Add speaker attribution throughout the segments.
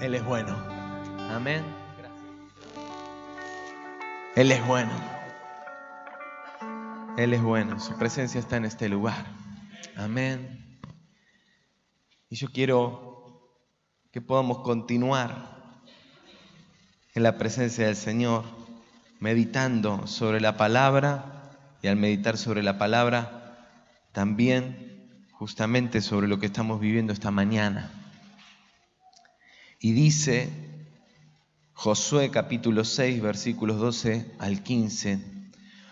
Speaker 1: Él es bueno. Amén. Él es bueno. Él es bueno. Su presencia está en este lugar. Amén. Y yo quiero que podamos continuar en la presencia del Señor, meditando sobre la palabra, y al meditar sobre la palabra, también justamente sobre lo que estamos viviendo esta mañana. Y dice Josué capítulo 6, versículos 12 al 15.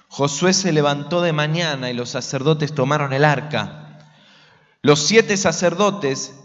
Speaker 1: Josué se levantó de mañana y los sacerdotes tomaron el arca. Los 7 sacerdotes,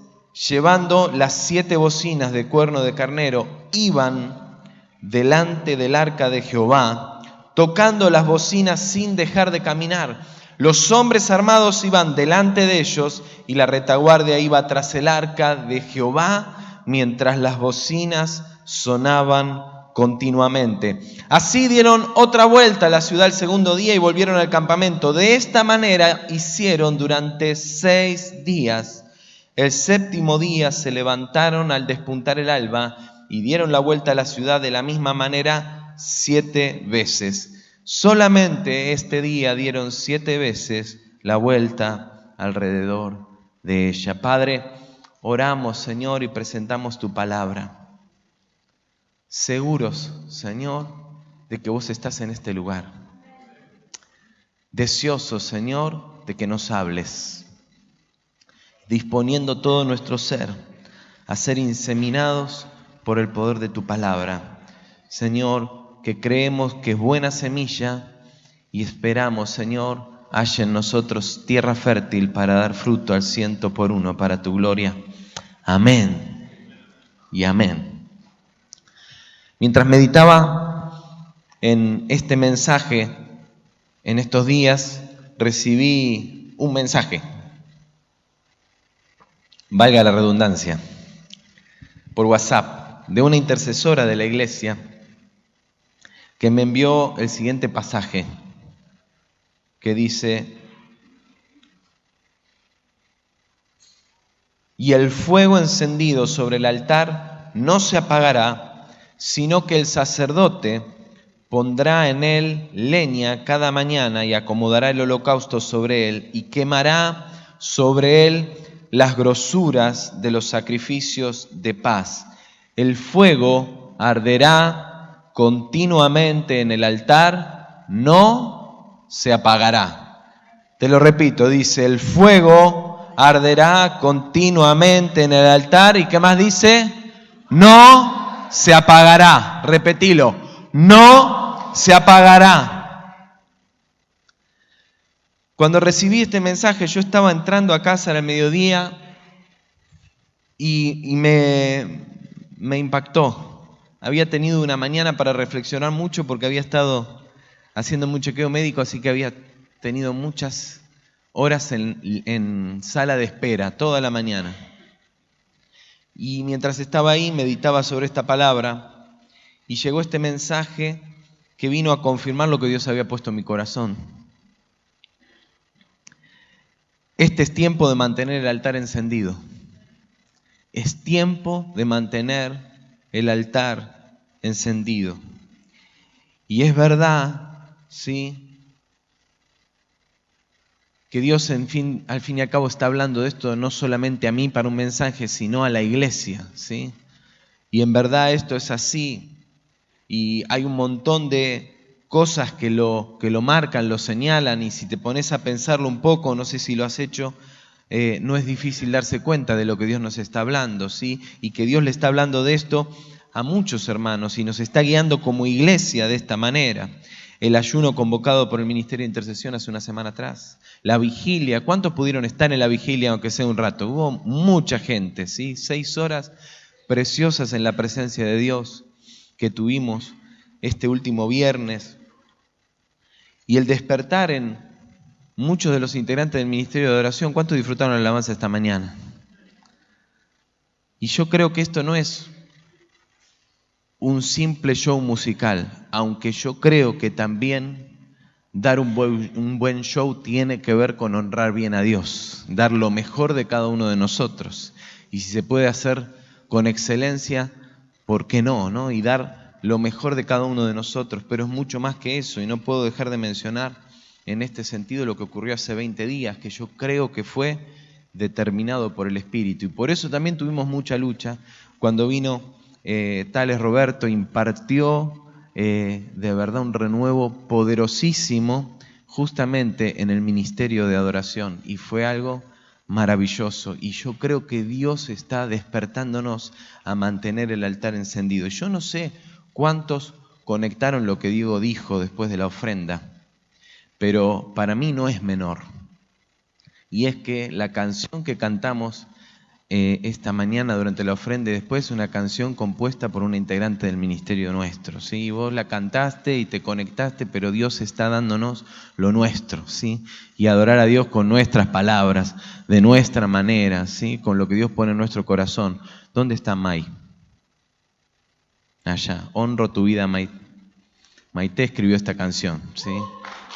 Speaker 1: llevando las 7 bocinas de cuerno de carnero, iban delante del arca de Jehová, tocando las bocinas sin dejar de caminar. Los hombres armados iban delante de ellos y la retaguardia iba tras el arca de Jehová, mientras las bocinas sonaban continuamente. Así dieron otra vuelta a la ciudad el segundo día y volvieron al campamento. De esta manera hicieron durante 6 días. El séptimo día se levantaron al despuntar el alba y dieron la vuelta a la ciudad de la misma manera 7 veces. Solamente este día dieron 7 veces la vuelta alrededor de ella. Padre, oramos, Señor, y presentamos tu palabra. Seguros, Señor, de que vos estás en este lugar. Deseosos, Señor, de que nos hables. Disponiendo todo nuestro ser a ser inseminados por el poder de tu palabra. Señor, que creemos que es buena semilla y esperamos, Señor, haya en nosotros tierra fértil para dar fruto al 100 por 1 para tu gloria. Amén y amén. Mientras meditaba en este mensaje, en estos días, recibí un mensaje, valga la redundancia, por WhatsApp, de una intercesora de la iglesia que me envió el siguiente pasaje, que dice: y el fuego encendido sobre el altar no se apagará, sino que el sacerdote pondrá en él leña cada mañana y acomodará el holocausto sobre él y quemará sobre él las grosuras de los sacrificios de paz. El fuego arderá continuamente en el altar, no se apagará. Te lo repito, dice: el fuego arderá continuamente en el altar. ¿Y qué más dice? No se apagará. Repetilo: no se apagará. Cuando recibí este mensaje, yo estaba entrando a casa al mediodía y me impactó. Había tenido una mañana para reflexionar mucho porque había estado haciendo mucho chequeo médico, así que había tenido muchas horas en sala de espera, toda la mañana. Y mientras estaba ahí, meditaba sobre esta palabra y llegó este mensaje que vino a confirmar lo que Dios había puesto en mi corazón. Este es tiempo de mantener el altar encendido. Es tiempo de mantener el altar encendido. Y es verdad, ¿sí?, que Dios al fin y al cabo está hablando de esto no solamente a mí para un mensaje, sino a la iglesia, ¿sí? Y en verdad esto es así. Y hay un montón de cosas que lo marcan, lo señalan, y si te pones a pensarlo un poco, no sé si lo has hecho, no es difícil darse cuenta de lo que Dios nos está hablando, ¿sí? Y que Dios le está hablando de esto a muchos hermanos y nos está guiando como iglesia de esta manera. El ayuno convocado por el Ministerio de Intercesión hace una semana atrás. La vigilia, ¿cuántos pudieron estar en la vigilia aunque sea un rato? Hubo mucha gente, ¿sí? 6 horas preciosas en la presencia de Dios que tuvimos este último viernes. Y el despertar en muchos de los integrantes del Ministerio de Adoración. ¿Cuántos disfrutaron la alabanza esta mañana? Y yo creo que esto no es un simple show musical, aunque yo creo que también dar un buen show tiene que ver con honrar bien a Dios, dar lo mejor de cada uno de nosotros. Y si se puede hacer con excelencia, ¿por qué no, no? Y dar lo mejor de cada uno de nosotros, pero es mucho más que eso, y no puedo dejar de mencionar en este sentido lo que ocurrió hace 20 días, que yo creo que fue determinado por el Espíritu, y por eso también tuvimos mucha lucha. Cuando vino Tales Roberto, impartió de verdad un renuevo poderosísimo justamente en el ministerio de adoración, y fue algo maravilloso, y yo creo que Dios está despertándonos a mantener el altar encendido. Yo no sé cuántos conectaron lo que Diego dijo después de la ofrenda, pero para mí no es menor, y es que la canción que cantamos esta mañana durante la ofrenda y después, una canción compuesta por una integrante del ministerio nuestro, ¿sí? Vos la cantaste y te conectaste, pero Dios está dándonos lo nuestro, ¿sí? Y adorar a Dios con nuestras palabras, de nuestra manera, ¿sí? Con lo que Dios pone en nuestro corazón. ¿Dónde está May? Allá. Honro tu vida, May. Maite escribió esta canción, ¿sí?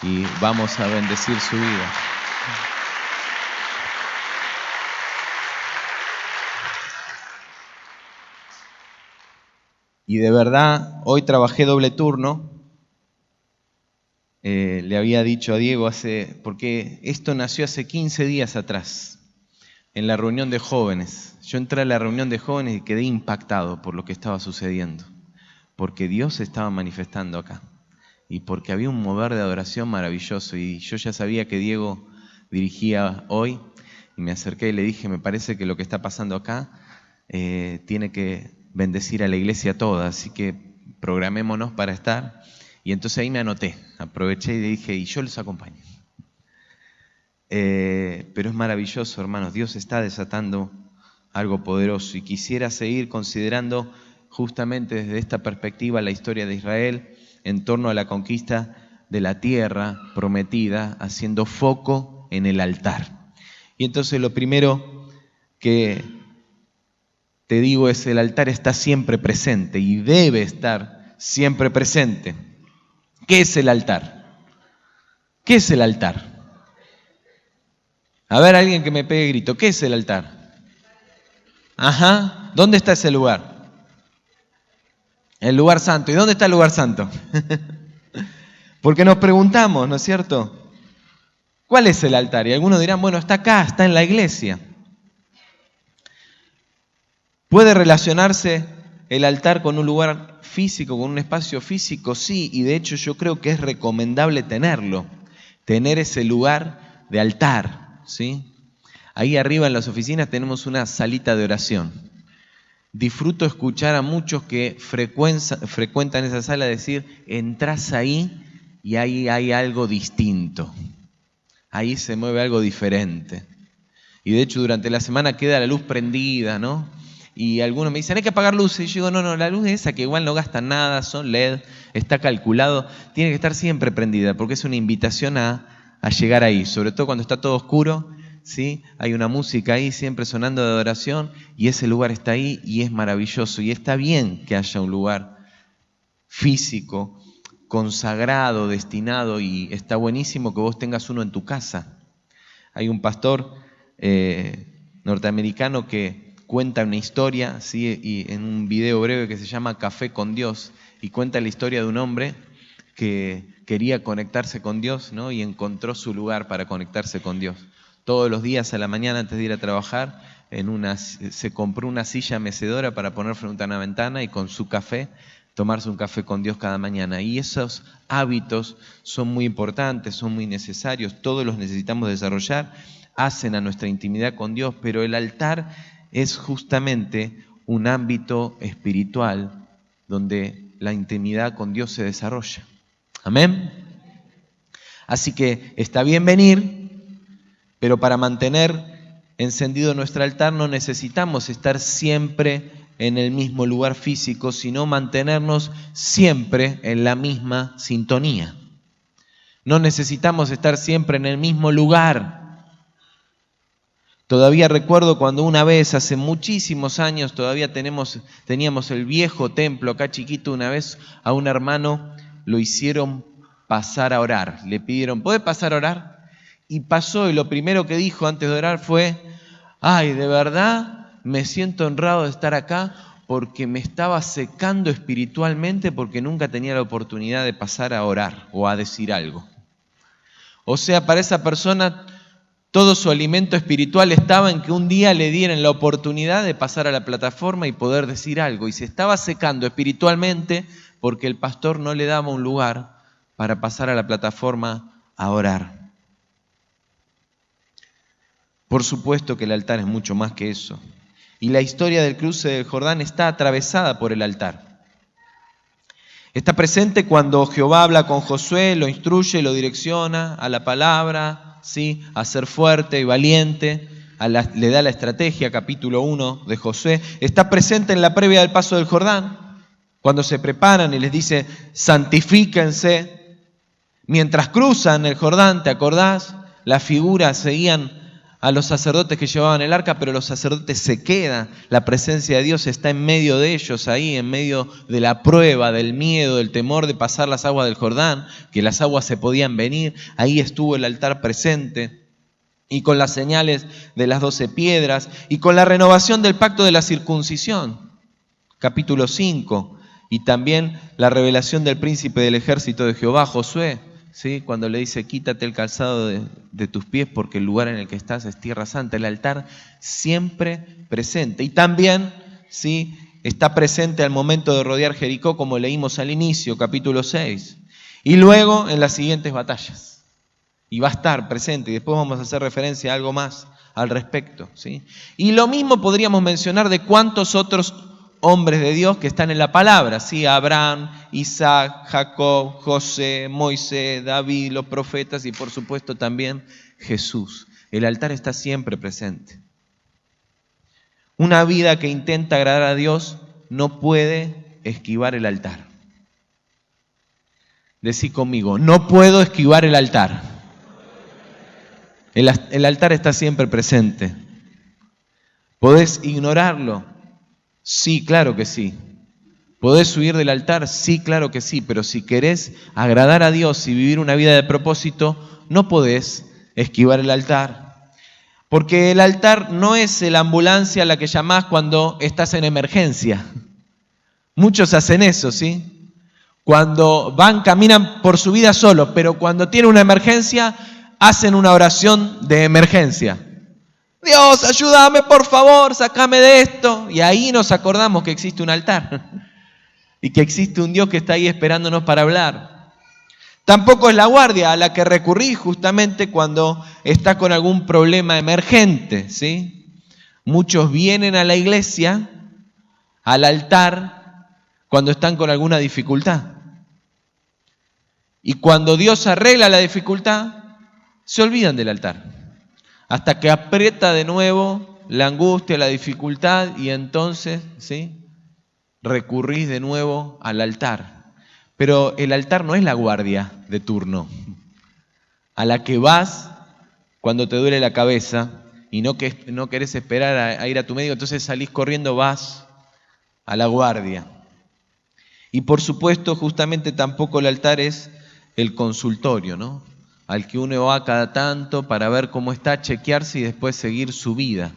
Speaker 1: Y vamos a bendecir su vida. Y de verdad, hoy trabajé doble turno. Le había dicho a Diego porque esto nació hace 15 días atrás, en la reunión de jóvenes. Yo entré a la reunión de jóvenes y quedé impactado por lo que estaba sucediendo, porque Dios se estaba manifestando acá, y porque había un mover de adoración maravilloso, y yo ya sabía que Diego dirigía hoy, y me acerqué y le dije, me parece que lo que está pasando acá tiene que bendecir a la iglesia toda, así que programémonos para estar. Y entonces ahí me anoté, aproveché y le dije, y yo los acompaño. Pero es maravilloso, hermanos, Dios está desatando algo poderoso, y quisiera seguir considerando justamente desde esta perspectiva la historia de Israel en torno a la conquista de la tierra prometida, haciendo foco en el altar. Y entonces lo primero que te digo es, el altar está siempre presente y debe estar siempre presente. ¿Qué es el altar? ¿Qué es el altar? A ver, alguien que me pegue grito. ¿Qué es el altar? Ajá. ¿Dónde está ese lugar? El lugar santo. ¿Y dónde está el lugar santo? Porque nos preguntamos, ¿no es cierto? ¿Cuál es el altar? Y algunos dirán, bueno, está acá, está en la iglesia. ¿Puede relacionarse el altar con un lugar físico, con un espacio físico? Sí, y de hecho yo creo que es recomendable tenerlo, tener ese lugar de altar, ¿sí? Ahí arriba en las oficinas tenemos una salita de oración. Disfruto escuchar a muchos que frecuentan esa sala decir, entras ahí y ahí hay algo distinto, ahí se mueve algo diferente. Y de hecho durante la semana queda la luz prendida, ¿no? Y algunos me dicen, hay que apagar luces. Y yo digo, no, la luz es esa que igual no gasta nada, son LED, está calculado, tiene que estar siempre prendida, porque es una invitación a llegar ahí, sobre todo cuando está todo oscuro, ¿sí? Hay una música ahí siempre sonando de adoración, y ese lugar está ahí y es maravilloso. Y está bien que haya un lugar físico, consagrado, destinado, y está buenísimo que vos tengas uno en tu casa. Hay un pastor norteamericano que cuenta una historia, ¿sí? Y en un video breve que se llama Café con Dios, y cuenta la historia de un hombre que quería conectarse con Dios, ¿no? Y encontró su lugar para conectarse con Dios. Todos los días a la mañana antes de ir a trabajar, se compró una silla mecedora para poner frente a una ventana y con su café, tomarse un café con Dios cada mañana. Y esos hábitos son muy importantes, son muy necesarios, todos los necesitamos desarrollar, hacen a nuestra intimidad con Dios, pero el altar es justamente un ámbito espiritual donde la intimidad con Dios se desarrolla. Amén. Así que está bien venir, pero para mantener encendido nuestro altar no necesitamos estar siempre en el mismo lugar físico, sino mantenernos siempre en la misma sintonía. No necesitamos estar siempre en el mismo lugar. Todavía recuerdo cuando una vez, hace muchísimos años, todavía teníamos el viejo templo acá chiquito, una vez a un hermano lo hicieron pasar a orar. Le pidieron, ¿puede pasar a orar? Y pasó, y lo primero que dijo antes de orar fue, ay, ¿de verdad me siento honrado de estar acá porque me estaba secando espiritualmente porque nunca tenía la oportunidad de pasar a orar o a decir algo. O sea, para esa persona todo su alimento espiritual estaba en que un día le dieran la oportunidad de pasar a la plataforma y poder decir algo. Y se estaba secando espiritualmente porque el pastor no le daba un lugar para pasar a la plataforma a orar. Por supuesto que el altar es mucho más que eso. Y la historia del cruce del Jordán está atravesada por el altar. Está presente cuando Jehová habla con Josué, lo instruye, lo direcciona a la palabra, ¿sí? A ser fuerte y valiente, le da la estrategia, capítulo 1 de Josué. Está presente en la previa del paso del Jordán, cuando se preparan y les dice, santifíquense. Mientras cruzan el Jordán, ¿te acordás? Las figuras seguían a los sacerdotes que llevaban el arca, pero los sacerdotes se quedan. La presencia de Dios está en medio de ellos, ahí, en medio de la prueba, del miedo, del temor de pasar las aguas del Jordán, que las aguas se podían venir. Ahí estuvo el altar presente, y con las señales de las 12 piedras, y con la renovación del pacto de la circuncisión, capítulo 5, y también la revelación del príncipe del ejército de Jehová, Josué, ¿sí? Cuando le dice, quítate el calzado de tus pies porque el lugar en el que estás es tierra santa. El altar siempre presente. Y también, ¿sí? Está presente al momento de rodear Jericó, como leímos al inicio, capítulo 6. Y luego en las siguientes batallas. Y va a estar presente. Y después vamos a hacer referencia a algo más al respecto, ¿sí? Y lo mismo podríamos mencionar de cuántos otros hombres de Dios que están en la palabra, ¿sí? Abraham, Isaac, Jacob, José, Moisés, David, los profetas y por supuesto también Jesús. El altar está siempre presente. Una vida que intenta agradar a Dios no puede esquivar el altar. Decí conmigo, no puedo esquivar el altar. El altar está siempre presente. ¿Podés ignorarlo? Sí, claro que sí. ¿Podés huir del altar? Sí, claro que sí. Pero si querés agradar a Dios y vivir una vida de propósito, no podés esquivar el altar. Porque el altar no es la ambulancia a la que llamás cuando estás en emergencia. Muchos hacen eso, ¿sí? Cuando caminan por su vida solo, pero cuando tienen una emergencia, hacen una oración de emergencia. Dios, ayúdame, por favor, sácame de esto. Y ahí nos acordamos que existe un altar y que existe un Dios que está ahí esperándonos para hablar. Tampoco es la guardia a la que recurrís justamente cuando estás con algún problema emergente, ¿sí? Muchos vienen a la iglesia, al altar, cuando están con alguna dificultad. Y cuando Dios arregla la dificultad, se olvidan del altar. Hasta que aprieta de nuevo la angustia, la dificultad, y entonces, ¿sí? Recurrís de nuevo al altar. Pero el altar no es la guardia de turno, a la que vas cuando te duele la cabeza y no querés esperar a ir a tu médico, entonces salís corriendo, vas a la guardia. Y por supuesto, justamente tampoco el altar es el consultorio, ¿no? Al que uno va cada tanto para ver cómo está, chequearse y después seguir su vida.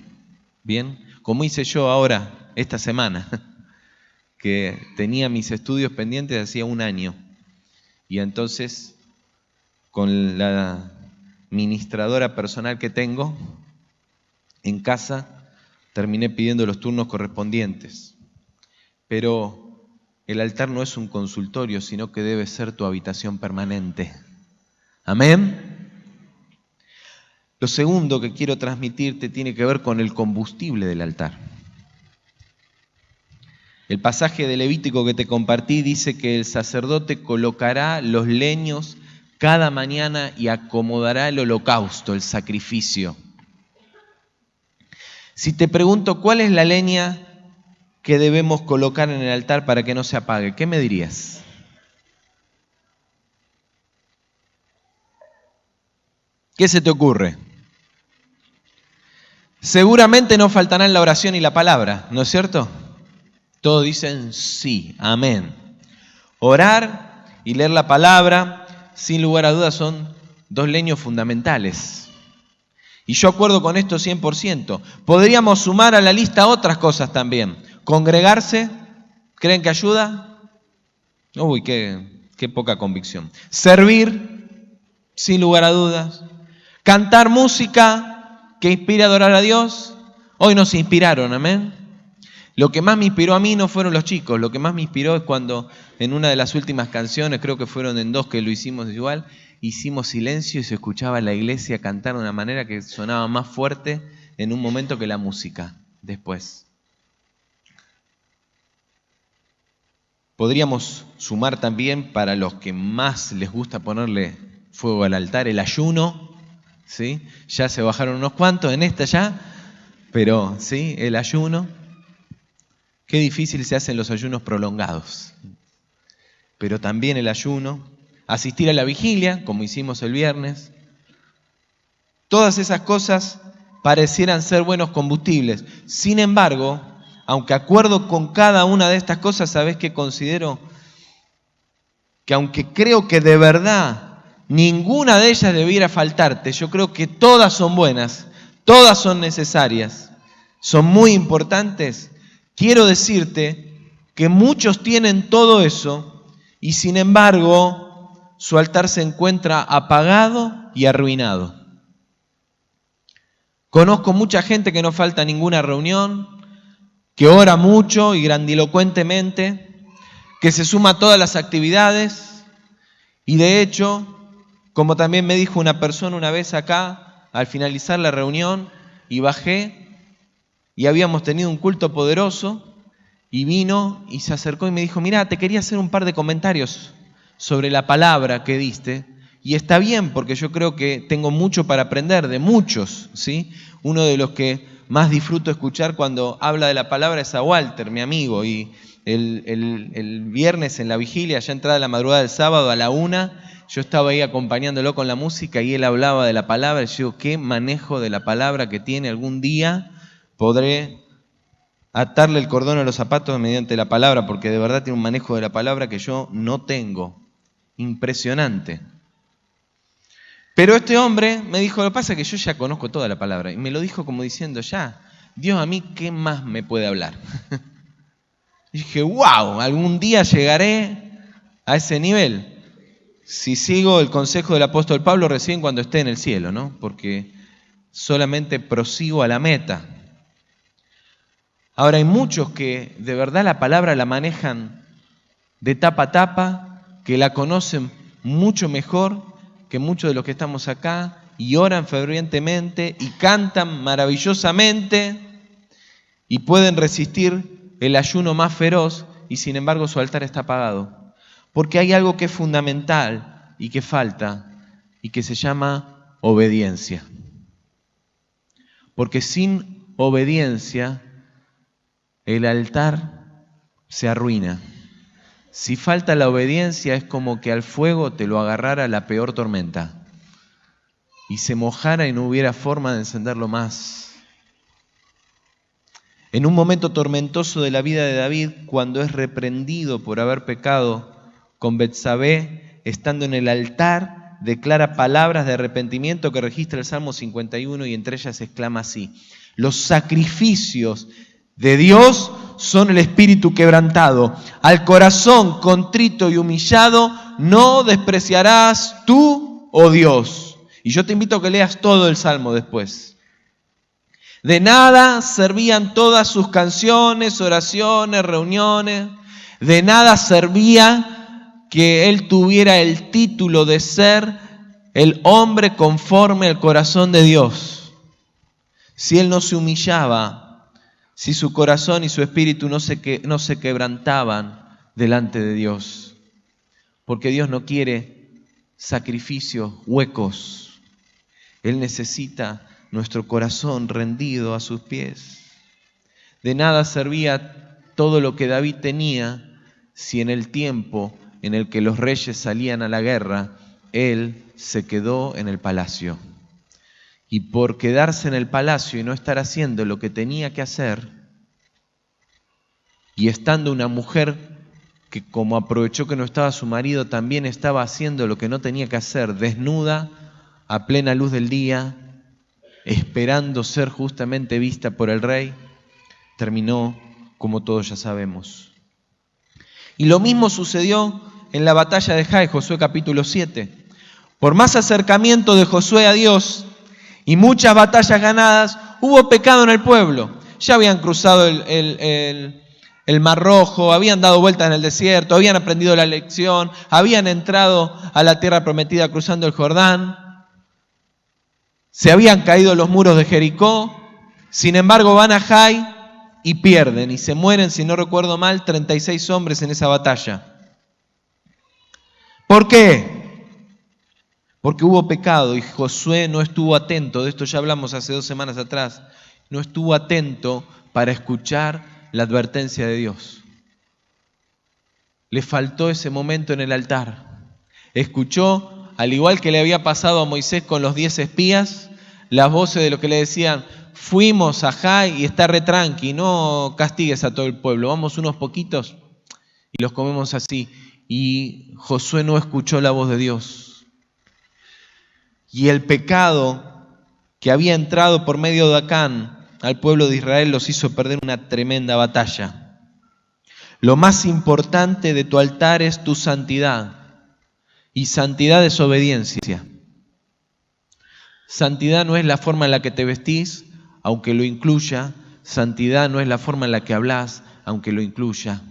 Speaker 1: ¿Bien? Como hice yo ahora, esta semana, que tenía mis estudios pendientes de hacía un año. Y entonces, con la ministradora personal que tengo en casa, terminé pidiendo los turnos correspondientes. Pero el altar no es un consultorio, sino que debe ser tu habitación permanente. Amén. Lo segundo que quiero transmitirte tiene que ver con el combustible del altar. El pasaje de Levítico que te compartí dice que el sacerdote colocará los leños cada mañana y acomodará el holocausto, el sacrificio. Si te pregunto cuál es la leña que debemos colocar en el altar para que no se apague, ¿qué me dirías? ¿Qué se te ocurre? Seguramente no faltarán la oración y la palabra, ¿no es cierto? Todos dicen sí, amén. Orar y leer la palabra, sin lugar a dudas, son dos leños fundamentales. Y yo acuerdo con esto 100%. Podríamos sumar a la lista otras cosas también. Congregarse, ¿creen que ayuda? Uy, qué poca convicción. Servir, sin lugar a dudas. Cantar música que inspira a adorar a Dios. Hoy nos inspiraron, amén. Lo que más me inspiró a mí no fueron los chicos, lo que más me inspiró es cuando en una de las últimas canciones, creo que fueron en 2 que lo hicimos igual, hicimos silencio y se escuchaba la iglesia cantar de una manera que sonaba más fuerte en un momento que la música después. Podríamos sumar también para los que más les gusta ponerle fuego al altar, el ayuno, ¿sí? Ya se bajaron unos cuantos en esta ya, pero sí, el ayuno. Qué difícil se hacen los ayunos prolongados, pero también el ayuno, asistir a la vigilia, como hicimos el viernes. Todas esas cosas parecieran ser buenos combustibles. Sin embargo, aunque acuerdo con cada una de estas cosas, ¿sabés qué considero? Que aunque creo que de verdad ninguna de ellas debiera faltarte, yo creo que todas son buenas, todas son necesarias, son muy importantes. Quiero decirte que muchos tienen todo eso y sin embargo su altar se encuentra apagado y arruinado. Conozco mucha gente que no falta a ninguna reunión, que ora mucho y grandilocuentemente, que se suma a todas las actividades y de hecho, como también me dijo una persona una vez acá, al finalizar la reunión y bajé, y habíamos tenido un culto poderoso y vino y se acercó y me dijo, mirá, te quería hacer un par de comentarios sobre la palabra que diste. Y está bien, porque yo creo que tengo mucho para aprender de muchos, ¿sí? Uno de los que más disfruto escuchar cuando habla de la palabra es a Walter, mi amigo. Y el viernes en la vigilia, ya entrada la madrugada del sábado a la 1, yo estaba ahí acompañándolo con la música y él hablaba de la palabra. Y yo digo, qué manejo de la palabra que tiene. Algún día podré atarle el cordón a los zapatos mediante la palabra, porque de verdad tiene un manejo de la palabra que yo no tengo. Impresionante. Pero este hombre me dijo, lo que pasa es que yo ya conozco toda la palabra. Y me lo dijo como diciendo, ya, Dios a mí, ¿qué más me puede hablar? Y dije, wow, algún día llegaré a ese nivel. Si sigo el consejo del apóstol Pablo recién cuando esté en el cielo, ¿no? Porque solamente prosigo a la meta. Ahora hay muchos que de verdad la palabra la manejan de tapa a tapa, que la conocen mucho mejor que muchos de los que estamos acá y oran fervientemente y cantan maravillosamente y pueden resistir el ayuno más feroz y sin embargo su altar está apagado. Porque hay algo que es fundamental y que falta y que se llama obediencia. Porque sin obediencia el altar se arruina. Si falta la obediencia es como que al fuego te lo agarrara la peor tormenta y se mojara y no hubiera forma de encenderlo más. En un momento tormentoso de la vida de David, cuando es reprendido por haber pecado con Betsabé, estando en el altar, declara palabras de arrepentimiento que registra el Salmo 51 y entre ellas exclama así: los sacrificios de Dios son el espíritu quebrantado. Al corazón contrito y humillado no despreciarás tú, oh Dios. Y yo te invito a que leas todo el Salmo después. De nada servían todas sus canciones, oraciones, reuniones. De nada servía que él tuviera el título de ser el hombre conforme al corazón de Dios. Si él no se humillaba, si su corazón y su espíritu no se quebrantaban delante de Dios. Porque Dios no quiere sacrificios huecos. Él necesita nuestro corazón rendido a sus pies. De nada servía todo lo que David tenía si en el tiempo en el que los reyes salían a la guerra, él se quedó en el palacio. Y por quedarse en el palacio y no estar haciendo lo que tenía que hacer, y estando una mujer que como aprovechó que no estaba su marido, también estaba haciendo lo que no tenía que hacer, desnuda, a plena luz del día, esperando ser justamente vista por el rey, terminó como todos ya sabemos. Y lo mismo sucedió en la batalla de Jai, Josué capítulo 7. Por más acercamiento de Josué a Dios y muchas batallas ganadas, hubo pecado en el pueblo. Ya habían cruzado el Mar Rojo, habían dado vueltas en el desierto, habían aprendido la lección, habían entrado a la tierra prometida cruzando el Jordán, se habían caído los muros de Jericó. Sin embargo, van a Jai y pierden y se mueren, si no recuerdo mal, 36 hombres en esa batalla. ¿Por qué? Porque hubo pecado y Josué no estuvo atento. De esto ya hablamos hace 2 semanas atrás. No estuvo atento para escuchar la advertencia de Dios. Le faltó ese momento en el altar. Escuchó, al igual que le había pasado a Moisés con los 10 espías, las voces de los que le decían: fuimos a Jai y está re tranqui, no castigues a todo el pueblo, vamos unos poquitos y los comemos así. Y Josué no escuchó la voz de Dios. Y el pecado que había entrado por medio de Acán al pueblo de Israel los hizo perder una tremenda batalla. Lo más importante de tu altar es tu santidad. Y santidad es obediencia. Santidad no es la forma en la que te vestís, aunque lo incluya. Santidad no es la forma en la que hablas, aunque lo incluya.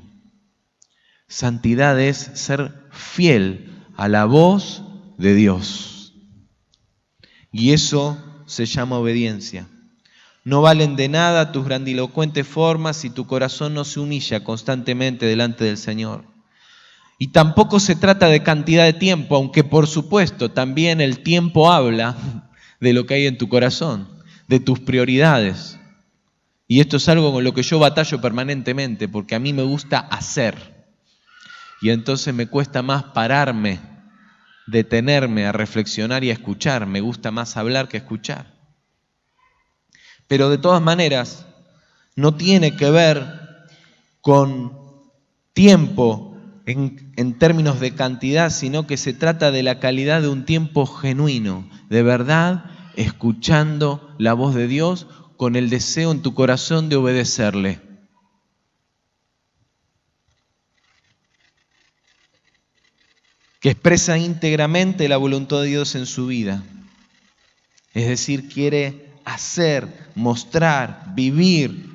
Speaker 1: Santidad es ser fiel a la voz de Dios. Y eso se llama obediencia. No valen de nada tus grandilocuentes formas si tu corazón no se humilla constantemente delante del Señor. Y tampoco se trata de cantidad de tiempo, aunque por supuesto también el tiempo habla de lo que hay en tu corazón, de tus prioridades. Y esto es algo con lo que yo batallo permanentemente, porque a mí me gusta hacer. Y entonces me cuesta más pararme, detenerme a reflexionar y a escuchar. Me gusta más hablar que escuchar. Pero de todas maneras, no tiene que ver con tiempo en términos de cantidad, sino que se trata de la calidad de un tiempo genuino, de verdad, escuchando la voz de Dios con el deseo en tu corazón de obedecerle. Que expresa íntegramente la voluntad de Dios en su vida. Es decir, quiere hacer, mostrar, vivir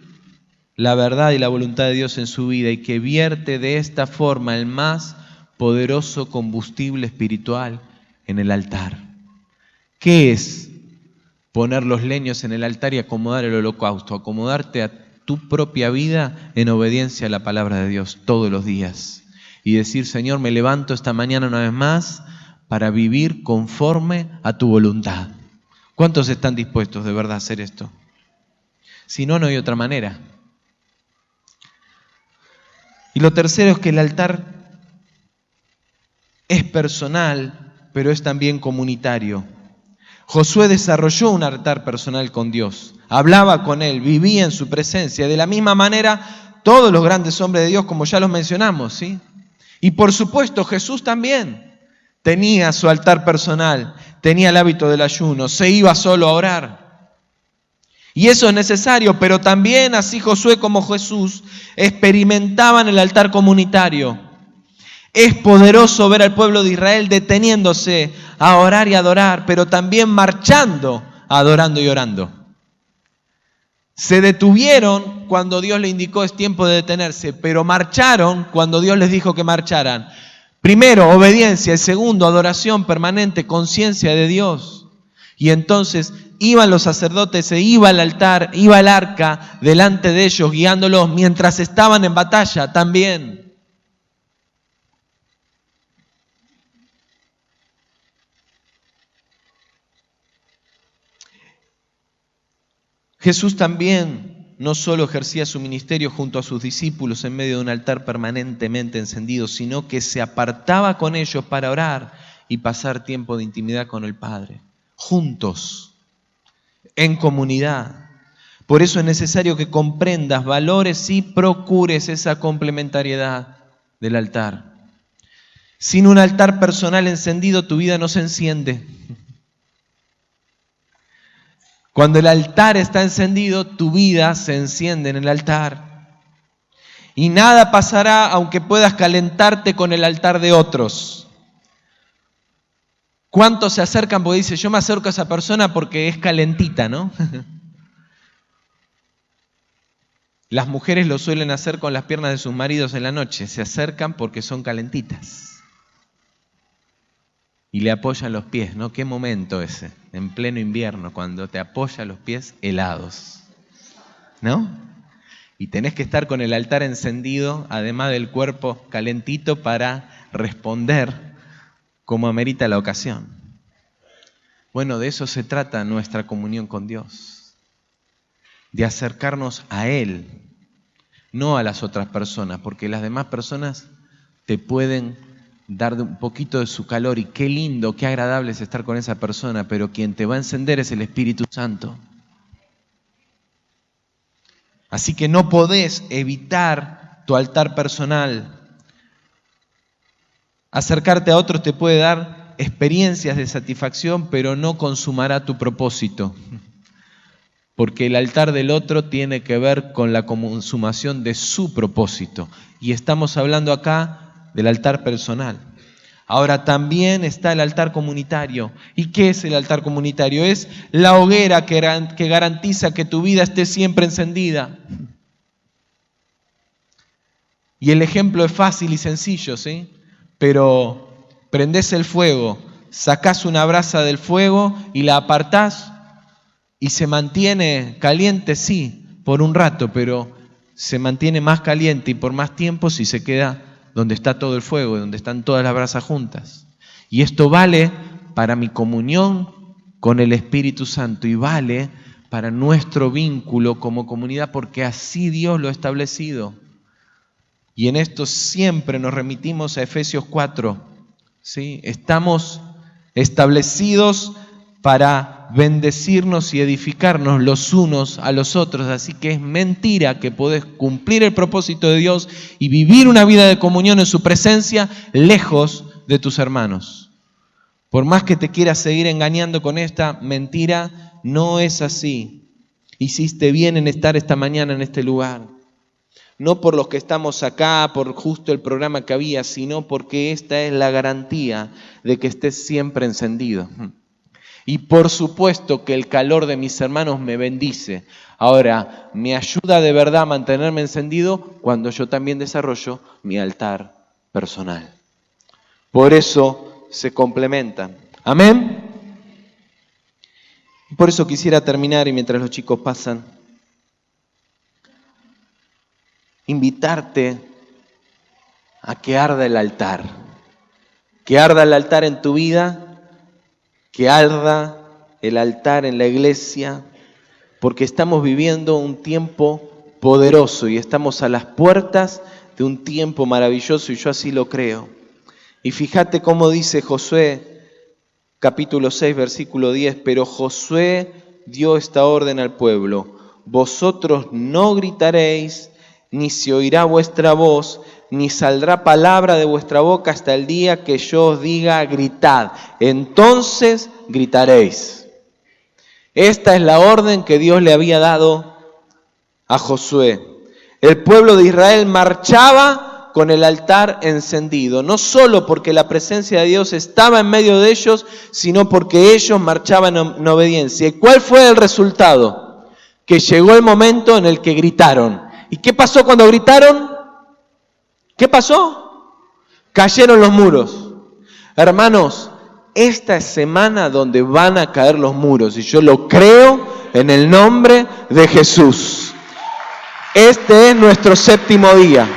Speaker 1: la verdad y la voluntad de Dios en su vida y que vierte de esta forma el más poderoso combustible espiritual en el altar. ¿Qué es poner los leños en el altar y acomodar el holocausto? Acomodarte a tu propia vida en obediencia a la palabra de Dios todos los días. Y decir: Señor, me levanto esta mañana una vez más para vivir conforme a tu voluntad. ¿Cuántos están dispuestos de verdad a hacer esto? Si no, no hay otra manera. Y lo tercero es que el altar es personal, pero es también comunitario. Josué desarrolló un altar personal con Dios, hablaba con Él, vivía en su presencia. De la misma manera, todos los grandes hombres de Dios, como ya los mencionamos, ¿sí? Y por supuesto, Jesús también tenía su altar personal, tenía el hábito del ayuno, se iba solo a orar. Y eso es necesario, pero también así Josué como Jesús experimentaban el altar comunitario. Es poderoso ver al pueblo de Israel deteniéndose a orar y adorar, pero también marchando, adorando y orando. Se detuvieron cuando Dios le indicó es tiempo de detenerse, pero marcharon cuando Dios les dijo que marcharan. Primero, obediencia, y segundo, adoración permanente, conciencia de Dios. Y entonces iban los sacerdotes, se iba al altar, iba el arca delante de ellos, guiándolos mientras estaban en batalla también. Jesús también no solo ejercía su ministerio junto a sus discípulos en medio de un altar permanentemente encendido, sino que se apartaba con ellos para orar y pasar tiempo de intimidad con el Padre, juntos, en comunidad. Por eso es necesario que comprendas, valores y procures esa complementariedad del altar. Sin un altar personal encendido, tu vida no se enciende. Cuando el altar está encendido, tu vida se enciende en el altar. Y nada pasará aunque puedas calentarte con el altar de otros. ¿Cuántos se acercan porque dicen, yo me acerco a esa persona porque es calentita, ¿no? Las mujeres lo suelen hacer con las piernas de sus maridos en la noche. Se acercan porque son calentitas. Y le apoyan los pies, ¿no? Qué momento ese, en pleno invierno, cuando te apoya los pies helados, ¿no? Y tenés que estar con el altar encendido, además del cuerpo calentito, para responder como amerita la ocasión. Bueno, de eso se trata nuestra comunión con Dios, de acercarnos a Él, no a las otras personas, porque las demás personas te pueden dar un poquito de su calor y qué lindo, qué agradable es estar con esa persona, pero quien te va a encender es el Espíritu Santo. Así que no podés evitar tu altar personal. Acercarte a otros te puede dar experiencias de satisfacción, pero no consumará tu propósito. Porque el altar del otro tiene que ver con la consumación de su propósito. Y estamos hablando acá del altar personal. Ahora también está el altar comunitario. ¿Y qué es el altar comunitario? Es la hoguera que garantiza que tu vida esté siempre encendida. Y el ejemplo es fácil y sencillo, ¿sí? Pero prendés el fuego, sacás una brasa del fuego y la apartás y se mantiene caliente, sí, por un rato, pero se mantiene más caliente y por más tiempo si se queda donde está todo el fuego, donde están todas las brasas juntas. Y esto vale para mi comunión con el Espíritu Santo y vale para nuestro vínculo como comunidad, porque así Dios lo ha establecido. Y en esto siempre nos remitimos a Efesios 4, ¿sí? Estamos establecidos para bendecirnos y edificarnos los unos a los otros. Así que es mentira que podés cumplir el propósito de Dios y vivir una vida de comunión en su presencia lejos de tus hermanos. Por más que te quieras seguir engañando con esta mentira, no es así. Hiciste bien en estar esta mañana en este lugar. No por los que estamos acá, por justo el programa que había, sino porque esta es la garantía de que estés siempre encendido. Y por supuesto que el calor de mis hermanos me bendice. Ahora, me ayuda de verdad a mantenerme encendido cuando yo también desarrollo mi altar personal. Por eso se complementan. ¿Amén? Por eso quisiera terminar, y mientras los chicos pasan, invitarte a que arda el altar. Que arda el altar en tu vida, que arda el altar en la iglesia, porque estamos viviendo un tiempo poderoso y estamos a las puertas de un tiempo maravilloso y yo así lo creo. Y fíjate cómo dice Josué, capítulo 6, versículo 10, pero Josué dio esta orden al pueblo: vosotros no gritaréis, ni se oirá vuestra voz, ni saldrá palabra de vuestra boca hasta el día que yo os diga gritad. Entonces gritaréis. Esta es la orden que Dios le había dado a Josué. El pueblo de Israel marchaba con el altar encendido, no solo porque la presencia de Dios estaba en medio de ellos, sino porque ellos marchaban en obediencia. ¿Y cuál fue el resultado? Que llegó el momento en el que gritaron. ¿Y qué pasó cuando gritaron? ¿Qué pasó? Cayeron los muros. Hermanos, esta es semana donde van a caer los muros y yo lo creo en el nombre de Jesús. Este es nuestro séptimo día.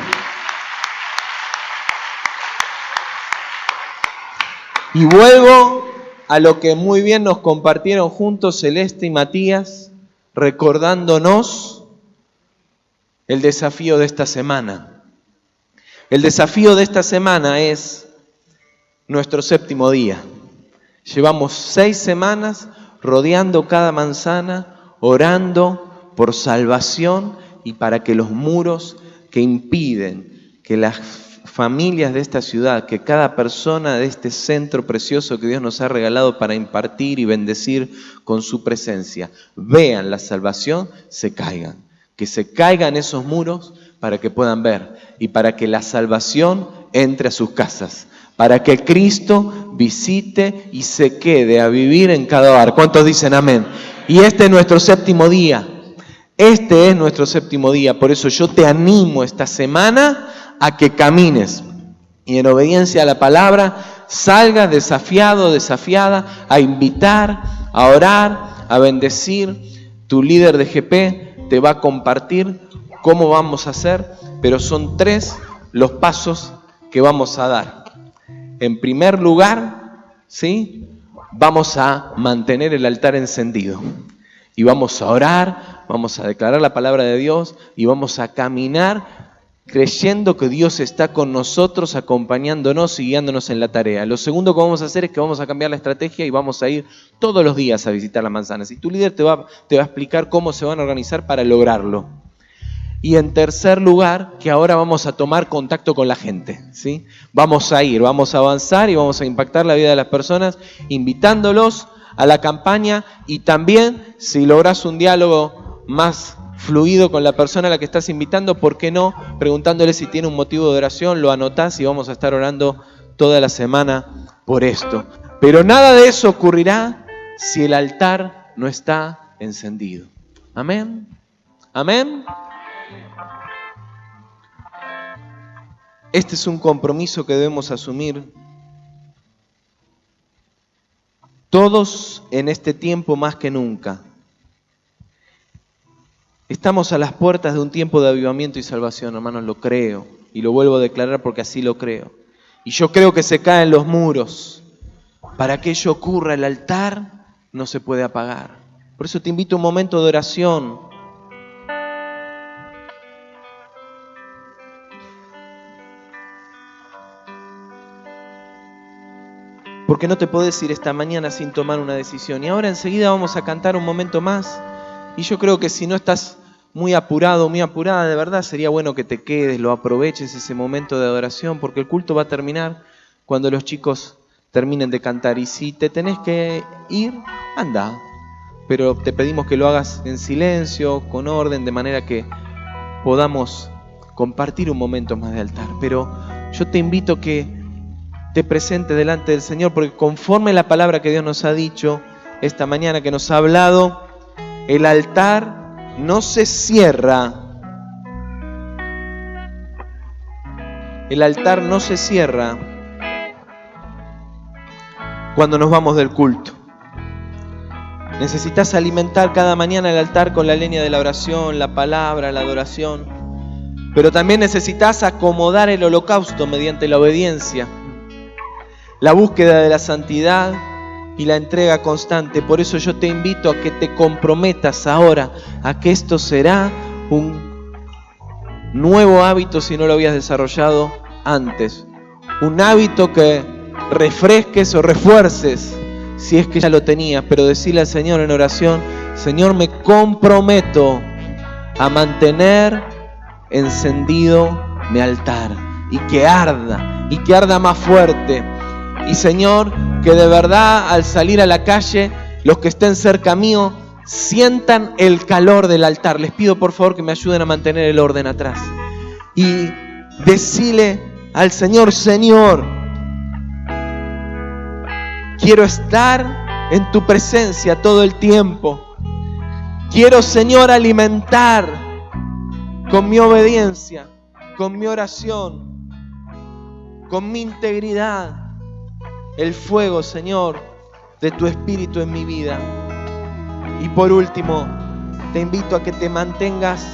Speaker 1: Y vuelvo a lo que muy bien nos compartieron juntos Celeste y Matías, recordándonos el desafío de esta semana. El desafío de esta semana es nuestro séptimo día. Llevamos 6 semanas rodeando cada manzana, orando por salvación y para que los muros que impiden que la familias de esta ciudad, que cada persona de este centro precioso que Dios nos ha regalado para impartir y bendecir con su presencia, vean la salvación, se caigan. Que se caigan esos muros para que puedan ver y para que la salvación entre a sus casas. Para que Cristo visite y se quede a vivir en cada hogar. ¿Cuántos dicen amén? Y este es nuestro séptimo día. Este es nuestro séptimo día. Por eso yo te animo esta semana a que camines. Y en obediencia a la palabra, salgas desafiado, desafiada, a invitar, a orar, a bendecir. Tu líder de GP te va a compartir cómo vamos a hacer, pero son 3 los pasos que vamos a dar. En primer lugar, ¿sí?, vamos a mantener el altar encendido. Y vamos a orar, vamos a declarar la palabra de Dios y vamos a caminar creyendo que Dios está con nosotros, acompañándonos y guiándonos en la tarea. Lo segundo que vamos a hacer es que vamos a cambiar la estrategia y vamos a ir todos los días a visitar las manzanas. Y tu líder te va a explicar cómo se van a organizar para lograrlo. Y en tercer lugar, que ahora vamos a tomar contacto con la gente, ¿sí? Vamos a ir, vamos a avanzar y vamos a impactar la vida de las personas, invitándolos a la campaña y también, si logras un diálogo más fluido con la persona a la que estás invitando, ¿por qué no? Preguntándole si tiene un motivo de oración, lo anotás y vamos a estar orando toda la semana por esto. Pero nada de eso ocurrirá si el altar no está encendido. ¿Amén? ¿Amén? Este es un compromiso que debemos asumir todos en este tiempo más que nunca. Estamos a las puertas de un tiempo de avivamiento y salvación, hermanos, lo creo. Y lo vuelvo a declarar porque así lo creo. Y yo creo que se caen los muros. Para que ello ocurra, el altar no se puede apagar. Por eso te invito a un momento de oración. Porque no te podés ir esta mañana sin tomar una decisión. Y ahora enseguida vamos a cantar un momento más. Y yo creo que si no estás muy apurado, muy apurada, de verdad sería bueno que te quedes, lo aproveches ese momento de adoración, porque el culto va a terminar cuando los chicos terminen de cantar. Y si te tenés que ir, anda. Pero te pedimos que lo hagas en silencio, con orden, de manera que podamos compartir un momento más de altar. Pero yo te invito a que te presente delante del Señor, porque conforme la palabra que Dios nos ha dicho esta mañana, que nos ha hablado, el altar no se cierra. El altar no se cierra cuando nos vamos del culto. Necesitas alimentar cada mañana el altar con la leña de la oración, la palabra, la adoración. Pero también necesitas acomodar el holocausto mediante la obediencia, la búsqueda de la santidad y la entrega constante. Por eso yo te invito a que te comprometas ahora a que esto será un nuevo hábito si no lo habías desarrollado antes. Un hábito que refresques o refuerces si es que ya lo tenías, pero decirle al Señor en oración: Señor, me comprometo a mantener encendido mi altar y que arda más fuerte. Y Señor, que de verdad al salir a la calle, los que estén cerca mío sientan el calor del altar. Les pido por favor que me ayuden a mantener el orden atrás. Y decile al Señor: Señor, quiero estar en tu presencia todo el tiempo. Quiero, Señor, alimentar con mi obediencia, con mi oración, con mi integridad, el fuego, Señor, de tu Espíritu en mi vida. Y por último, te invito a que te mantengas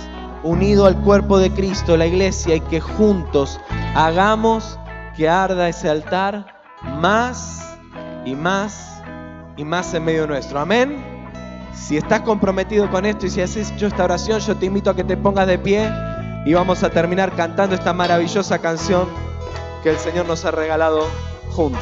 Speaker 1: unido al cuerpo de Cristo, la iglesia, y que juntos hagamos que arda ese altar más y más y más en medio nuestro. Amén. Si estás comprometido con esto y si has hecho esta oración, yo te invito a que te pongas de pie y vamos a terminar cantando esta maravillosa canción que el Señor nos ha regalado juntos.